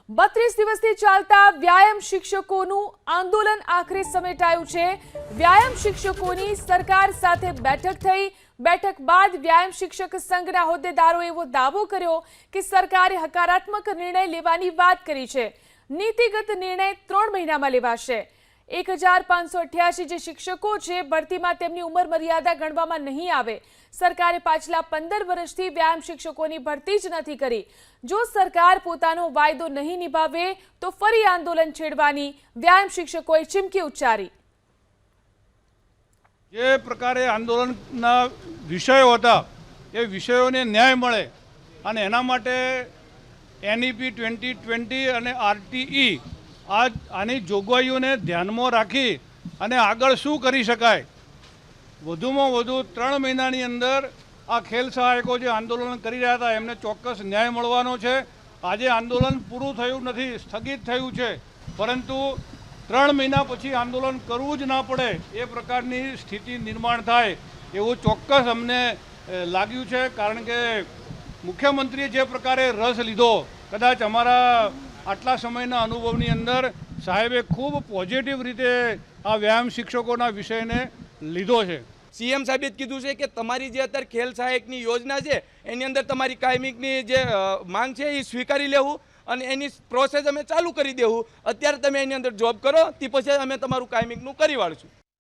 32 દિવસથી ચાલતા વ્યાયામ શિક્ષકોનું આંદોલન આખરે સમેટાયું છે। વ્યાયામ શિક્ષકોની સરકાર સાથે બેઠક થઈ। બેઠક બાદ વ્યાયામ શિક્ષક સંઘના હોદ્દેદારોએ એવો દાવો કર્યો કે સરકારે હકારાત્મક નિર્ણય લેવાની વાત કરી છે। નીતિગત નિર્ણય 3 મહિનામાં લેવાશે। 1588 જે શિક્ષકો છે ભરતીમાં તેમની ઉંમર મર્યાદા ગણવામાં નહીં આવે। સરકારે પાછલા 15 વર્ષથી વ્યાયામ શિક્ષકોની ભરતી જ નથી કરી। જો સરકાર પોતાનો વાયદો નહીં નિભાવે તો ફરી આંદોલન છેડવાની વ્યાયામ શિક્ષકોએ ચીમકી ઉચ્ચારી। જે પ્રકારે આંદોલનના વિષયો હતા એ વિષયોને ન્યાય મળે અને એના માટે NEP 2020 અને RTE આની જોગવાઈઓને ધ્યાનમાં રાખી અને આગળ શું કરી શકાય, વધુમાં વધુ 3 મહિનાની અંદર આ ખેલ સહાયકો જે આંદોલન કરી રહ્યા હતા એમને ચોક્કસ ન્યાય મળવાનો છે। આજે આંદોલન પૂરું થયું નથી, સ્થગિત થયું છે, પરંતુ 3 મહિના પછી આંદોલન કરવું જ ના પડે એ પ્રકારની સ્થિતિ નિર્માણ થાય એવું ચોક્કસ અમને લાગ્યું છે। કારણ કે મુખ્યમંત્રીએ જે પ્રકારે રસ લીધો, કદાચ અમારા આટલા સમયના અનુભવની અંદર સાહેબે ખૂબ પોઝિટિવ રીતે આ વ્યાયામ શિક્ષકોના વિષયને લીધો છે। CM સાહેબે જ કીધું છે કે તમારી જે અત્યારે ખેલ સહાયકની યોજના છે એની અંદર તમારી કાયમિકની જે માંગ છે એ સ્વીકારી લેવું અને એની પ્રોસેસ અમે ચાલુ કરી દેવું। અત્યારે તમે એની અંદર જોબ કરો તે પછી અમે તમારું કાયમિકનું કરી વાળશું।